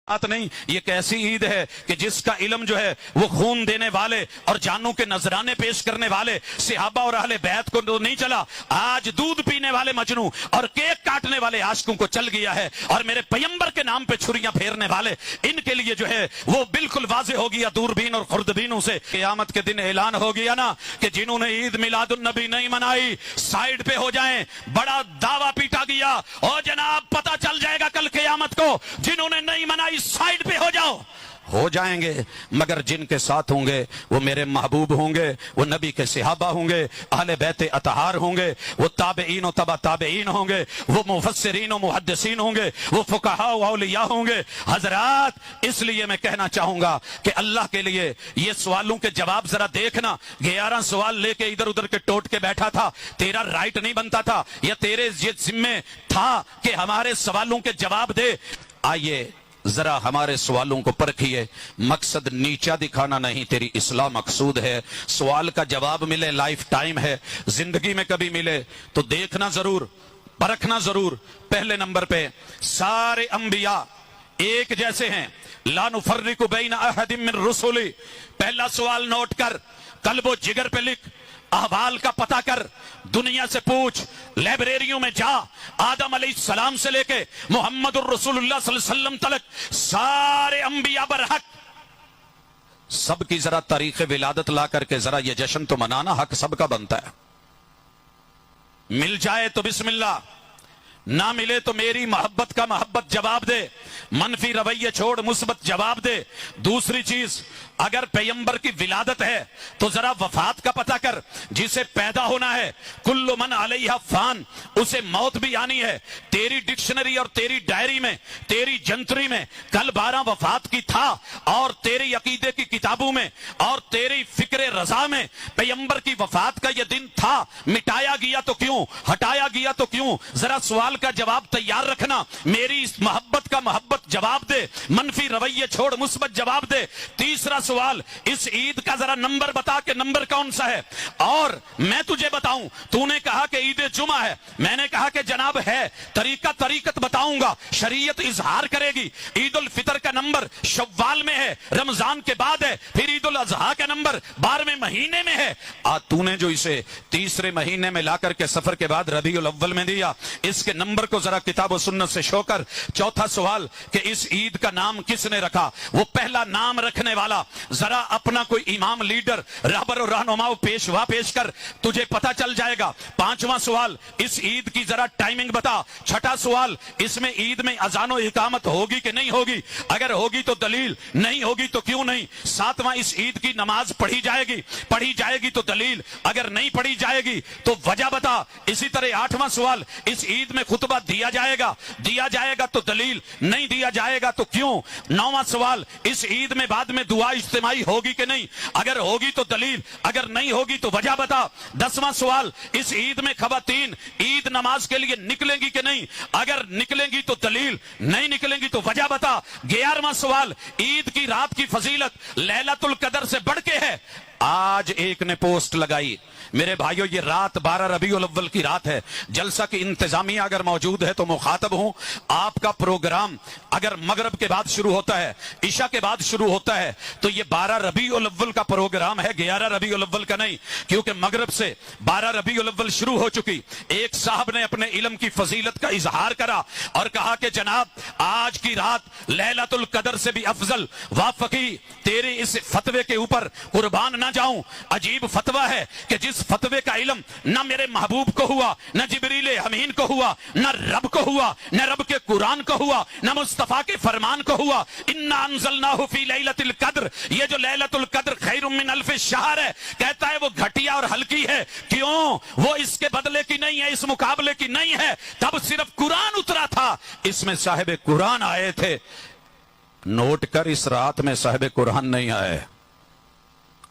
بات نہیں، یہ ایک ایسی عید ہے کہ جس کا علم جو ہے وہ خون دینے والے اور جانوں کے نذرانے پیش کرنے والے صحابہ اور اہل بیت کو نہیں چلا، آج دودھ پینے والے مجنوں اور کیک کاٹنے والے عاشقوں کو چل گیا ہے، اور میرے پیغمبر کے نام پہ چھریاں پھیرنے والے ان کے لیے جو ہے وہ بالکل واضح ہو گیا دوربین اور خوردبینوں سے۔ قیامت کے دن اعلان ہو گیا نا کہ جنہوں نے عید میلاد النبی نہیں منائی سائیڈ پہ ہو جائیں، بڑا دعویٰ پیٹا گیا، اور جناب پتہ چل جائے گا کل قیامت کو جنہوں نے نہیں منائی سائیڈ پہ ہو جاؤ، ہو جائیں گے، مگر جن کے ساتھ ہوں گے وہ میرے محبوب ہوں گے، وہ نبی کے صحابہ ہوں گے، اہل بیت اطہار ہوں گے، وہ تابعین و تبع تابعین ہوں گے، وہ مفسرین و محدثین ہوں گے، وہ فقہاء و اولیاء ہوں گے۔ حضرات اس لیے میں کہنا چاہوں گا کہ اللہ کے لیے یہ سوالوں کے جواب ذرا دیکھنا، 11 سوال لے کے ادھر ادھر کے ٹوٹ کے بیٹھا تھا، تیرا رائٹ نہیں بنتا تھا یا تیرے یہ ذمے تھا کہ ہمارے سوالوں کے جواب دے۔ آئیے ذرا ہمارے سوالوں کو پرکھیے، مقصد نیچا دکھانا نہیں، تیری اصلاح مقصود ہے، سوال کا جواب ملے لائف ٹائم ہے، زندگی میں کبھی ملے تو دیکھنا ضرور، پرکھنا ضرور۔ پہلے نمبر پہ سارے انبیاء ایک جیسے ہیں، لا نفرق بین احد من رسلی۔ پہلا سوال نوٹ کر، قلب و جگر پہ لکھ، احوال کا پتہ کر، دنیا سے پوچھ، لائبریریوں میں جا، آدم علیہ السلام سے لے کے محمد الرسول اللہ صلی اللہ علیہ وسلم تلک سارے انبیاء برحق، سب کی ذرا تاریخ ولادت لا کر کے ذرا یہ جشن تو منانا حق سب کا بنتا ہے۔ مل جائے تو بسم اللہ، نہ ملے تو میری محبت کا محبت جواب دے، منفی رویے چھوڑ مثبت جواب دے۔ دوسری چیز، اگر پیغمبر کی ولادت ہے تو ذرا وفات کا پتہ کر، جسے پیدا ہونا ہے کل من علیہا فان، اسے موت بھی آنی ہے۔ تیری ڈکشنری اور تیری ڈائری میں، تیری جنتری میں کل 12 وفات کی تھا، اور تیری عقیدے کی کتابوں میں اور تیری فکر رضا میں پیغمبر کی وفات کا یہ دن تھا، مٹایا گیا تو کیوں، ہٹایا گیا تو کیوں؟ ذرا سوال کا جواب تیار رکھنا، میری اس محبت کا محبت جواب دے، منفی رویے چھوڑ مثبت جواب دے۔ تیسرا سوال، اس عید کا ذرا نمبر بتا کہ نمبر کون سا ہے، اور میں تجھے بتاؤں، تو نے کہا کہ عید جمعہ ہے، میں نے کہا کہ جناب ہے، طریقت بتاؤں گا، شریعت اظہار کرے گی۔ عید الفطر کا نمبر شوال میں ہے، رمضان کے بعد ہے، پھر عید الاضحیٰ کا نمبر 12ویں مہینے میں ہے۔ تو نے جو اسے تیسرے مہینے میں لا کر کے سفر کے بعد ربیع الاول میں دیا، اس کے نمبر کو ذرا کتاب و سنت سے شو کر۔ چوتھا سوال کہ اس عید کا نام کس نے رکھا، وہ پہلا نام رکھنے والا ذرا اپنا کوئی امام، لیڈر، رہبر و رہنما پیشوا پیش کر، تجھے پتہ چل جائے گا۔ پانچواں سوال، اس عید کی ذرا ٹائمنگ بتا۔ چھٹا سوال، اس میں عید میں اذان و اقامت ہوگی کہ نہیں ہوگی، اگر ہوگی تو دلیل، نہیں ہوگی تو کیوں نہیں۔ ساتواں، اس عید کی نماز پڑھی جائے گی تو دلیل، اگر نہیں پڑھی جائے گی تو وجہ بتا۔ اسی طرح آٹھواں سوال، اس عید میں خطبہ دیا جائے گا تو دلیل، نہیں دیا جائے گا تو کیوں۔ نواں سوال، اس عید میں بعد میں دعا اجتماعی ہوگی کہ نہیں، اگر ہوگی تو دلیل، اگر نہیں ہوگی تو وجہ بتا۔ 10واں سوال، اس عید میں خواتین عید نماز کے لیے نکلیں گی کہ نہیں، اگر نکلیں گی تو دلیل، نہیں نکلیں گی تو وجہ بتا۔ 11واں سوال، عید کی رات کی فضیلت لیلۃ القدر سے بڑھ کے ہے۔ آج ایک نے پوسٹ لگائی، میرے بھائیو یہ رات 12 ربیع الاول کی رات ہے، جلسہ کی انتظامیہ اگر موجود ہے تو مخاطب ہوں، آپ کا پروگرام اگر مغرب کے بعد شروع ہوتا ہے، عشاء کے بعد شروع ہوتا ہے، تو یہ 12 ربیع الاول کا پروگرام ہے، 11 ربیع الاول کا نہیں، کیونکہ مغرب سے 12 ربیع الاول شروع ہو چکی۔ ایک صاحب نے اپنے علم کی فضیلت کا اظہار کرا اور کہا کہ جناب آج کی رات لیلۃ القدر سے بھی افضل، وافقی تیرے اس فتوے کے اوپر قربان نہ جاؤں۔ عجیب فتویٰ ہے کہ جس فتوے کا علم نہ میرے محبوب کو ہوا، نہ جبریل امین کو ہوا، نہ رب کو ہوا، نہ رب کے قرآن کو ہوا، نہ مصطفیٰ کے فرمان کو ہوا۔ انا انزلناہ فی لیلۃ القدر، یہ جو لیلۃ القدر خیر من الف شہر ہے، کہتا ہے وہ گھٹیا اور ہلکی ہے، کیوں؟ وہ اس کے بدلے کی نہیں ہے، اس مقابلے کی نہیں ہے، تب صرف قرآن اترا تھا، اس میں صاحب قرآن آئے تھے۔ نوٹ کر، اس رات میں صاحب قرآن نہیں آئے۔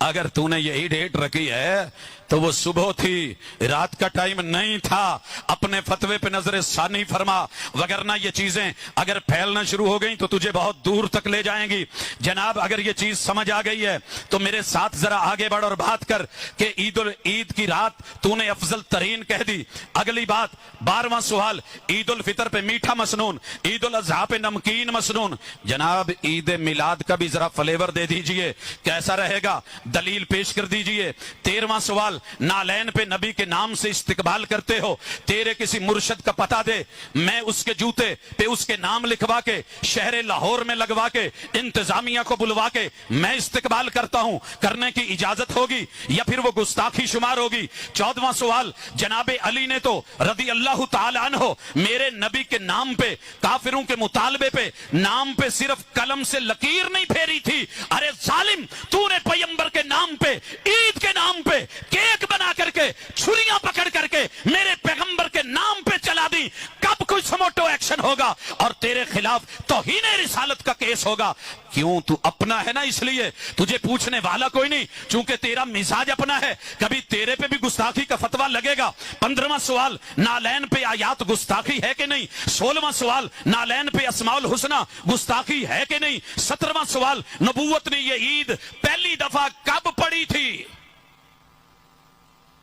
اگر تو نے یہی ڈیٹ رکھی ہے تو وہ صبح تھی، رات کا ٹائم نہیں تھا. اپنے فتوے پہ نظر ثانی فرما، وگرنہ یہ چیزیں اگر پھیلنا شروع ہو گئیں تو تجھے بہت دور تک لے جائیں گی. جناب اگر یہ چیز سمجھ آ گئی ہے تو میرے ساتھ ذرا آگے بڑھ اور بات کر کہ عید کی رات تو نے افضل ترین کہہ دی. اگلی بات 12واں سوال، عید الفطر پہ میٹھا مسنون، عید الاضحیٰ پہ نمکین مسنون. جناب عید میلاد کا بھی ذرا فلیور دے دیجئے، کیسا رہے گا؟ دلیل پیش کر دیجئے. 13واں سوال، نالین پہ نبی کے نام سے استقبال کرتے ہو، تیرے کسی مرشد کا پتہ دے، میں اس کے جوتے پہ اس کے نام لکھوا کے شہر لاہور میں لگوا کے انتظامیہ کو بلوا کے میں استقبال کرتا ہوں، کرنے کی اجازت ہوگی یا پھر وہ گستاخی شمار ہوگی؟ 14واں سوال، جناب علی نے تو رضی اللہ تعالی عنہ میرے نبی کے نام پہ کافروں کے مطالبے پہ نام پہ صرف قلم سے لکیر نہیں پھیری تھی. ارے ظالم، تو نے پیغمبر کے نام پہ، عید کے نام پہ کیک بنا کر کے چھریاں پکڑ کر کے میرے پیغمبر کے نام پہ چلا دی. کب کوئی سموٹو ایکشن ہوگا اور تیرے خلاف توہین رسالت کا کیس ہوگا؟ کیوں؟ تو اپنا ہے نا، اس لیے تجھے پوچھنے والا کوئی نہیں، چونکہ تیرا مزاج اپنا ہے، کبھی تیرے پہ بھی گستاخی کا فتویٰ لگے گا. 15واں سوال، نالین پہ آیات گستاخی ہے کہ نہیں؟ 16واں سوال، نالین پہ اسماء الحسنہ گستاخی ہے کہ نہیں؟ 17واں سوال، نبوت نے یہ عید پہلی دفعہ کب پڑھی تھی؟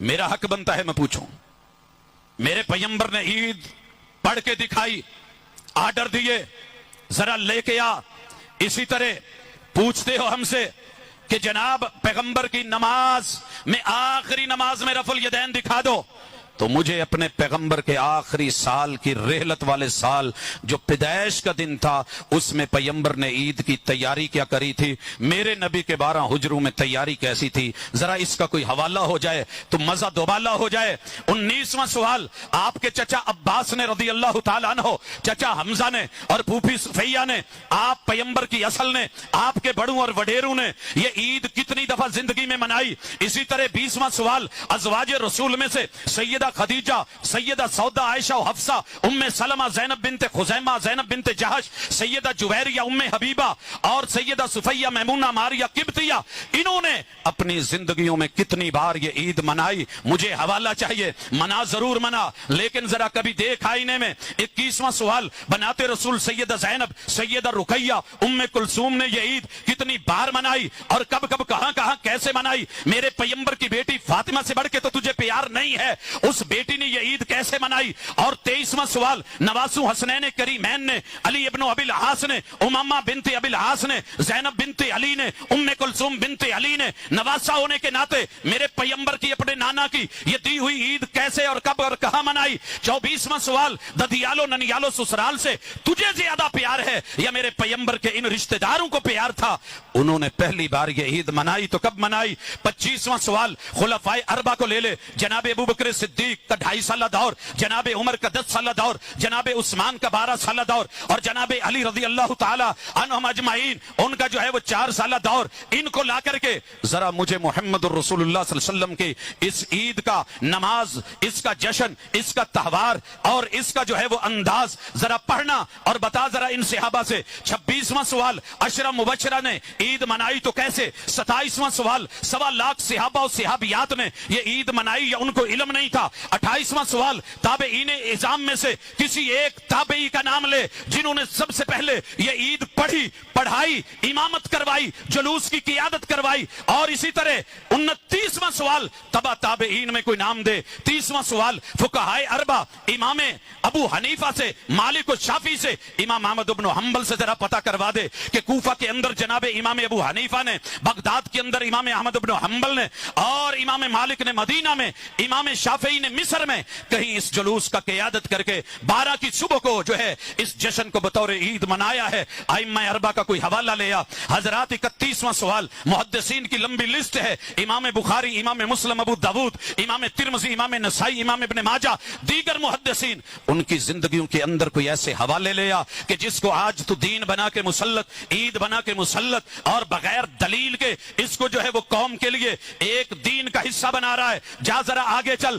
میرا حق بنتا ہے میں پوچھوں. میرے پیغمبر نے عید پڑھ کے دکھائی، آرڈر دیے ذرا لے کے آ. اسی طرح پوچھتے ہو ہم سے کہ جناب پیغمبر کی نماز میں آخری نماز میں رفع الیدین دکھا دو، تو مجھے اپنے پیغمبر کے آخری سال کی رحلت والے سال جو پیدائش کا دن تھا اس میں پیغمبر نے عید کی تیاری کیا کری تھی، میرے نبی کے 12 ہجروں میں تیاری کیسی تھی، ذرا اس کا کوئی حوالہ ہو جائے تو مزہ دوبالا ہو جائے. 19واں سوال، آپ کے چچا عباس نے رضی اللہ تعالیٰ عنہ، چچا حمزہ نے اور پھوپھی صفیہ نے، آپ پیغمبر کی اصل نے، آپ کے بڑوں اور وڈیروں نے یہ عید کتنی دفعہ زندگی میں منائی؟ اسی طرح 20واں سوال، ازواج رسول میں سے سیدہ خدیجہ، سیدہ سودا، عائشہ و حفصہ، ام سلمہ، زینب بنت خزیمہ، زینب بنت جہش، سیدہ جویریہ، ام حبیبہ اور سیدہ صفیہ، میمونہ، ماریہ قبطیہ، انہوں نے اپنی زندگیوں میں کتنی بار یہ عید منائی؟ مجھے حوالہ چاہیے. منا ضرور منا، لیکن ذرا کبھی دیکھ آئینے میں. 21واں سوال، بنات رسول سیدہ زینب، سیدہ رقیہ، ام کلثوم نے یہ عید کتنی بار منائی اور کب کب کہاں کہاں کیسے منائی؟ میرے پیغمبر کی بیٹی فاطمہ سے بڑھ کے تو تجھے پیار نہیں ہے، اس بیٹی نے یہ عید کیسے منائی؟ اور 23واں سوال، نواسو حسنین کریمین نے، علی ابن ابی العاص نے، امامہ بنت ابی العاص نے، زینب بنت علی نے، ام کلثوم بنت علی نے، نواسا ہونے کے ناطے میرے پیغمبر کی، اپنے نانا کی یہ دی ہوئی عید کیسے اور کب اور کہاں منائی؟ 24واں سوال، ددیالو ننیالو سسرال سے تجھے زیادہ پیار ہے یا میرے پیغمبر کے ان رشتہ داروں کو پیار تھا؟ انہوں نے پہلی بار یہ عید منائی تو کب منائی؟ 25واں سوال، خلفائے اربعہ کو لے لے، جناب ابو بکر صدیق کا 2.5 سالہ دور، جناب عمر کا 10 سالہ دور، جناب عثمان کا 12 سالہ دور اور جناب علی رضی اللہ تعالی عنہم اجمعین ان کا جو ہے وہ 4 سالہ دور، ان کو لا کر کے ذرا مجھے محمد الرسول اللہ صلی اللہ علیہ وسلم کی اس عید کا نماز، اس کا جشن، اس کا تہوار اور اس کا جو ہے وہ انداز ذرا پڑھنا اور بتا ذرا ان صحابہ سے. 26واں سوال، عشرہ مبشرہ نے عید منائی تو کیسے؟ 27واں سوال، 1.25 لاکھ صحابہ اور صحابیات نے یہ عید منائی یا ان کو علم نہیں تھا؟ 28واں سوال، تابعین اعظام میں سے کسی ایک تابعی کا نام لے جنہوں نے سب سے پہلے یہ عید پڑھی، پڑھائی، امامت کروائی، جلوس کی قیادت کروائی. اور اسی طرح 29واں سوال، تبع تابعین میں کوئی نام دے. 30واں سوال، فقہائے اربعہ، امام ابو حنیفہ سے، مالک و شافعی سے، امام احمد بن حنبل سے ذرا پتہ کروا دے کہ کوفہ کے اندر جناب امام ابو حنیفہ نے، بغداد کے اندر امام احمد بن حنبل نے اور امام مالک نے مدینہ میں، امام شافعی نے مصر میں کہیں اس جلوس کا قیادت کر کے 12 کی صبح کو جو ہے اس جشن کو بطور عید منایا ہے؟ ائمہ اربعہ کا کوئی حوالہ لیا حضرات. 31واں سوال، محدثین کی لمبی لسٹ ہے، امام بخاری، امام مسلم، ابو داود، امام ترمذی، امام نسائی، امام ابن ماجہ، دیگر محدثین، ان کی زندگیوں کے اندر کوئی ایسے حوالے لیا کہ جس کو آج تو دین بنا کے مسلط، عید بنا کے مسلط اور بغیر دلیل کے اس کو جو ہے وہ قوم کے لیے ایک دین کا حصہ بنا رہا ہے. جا ذرا آگے چل،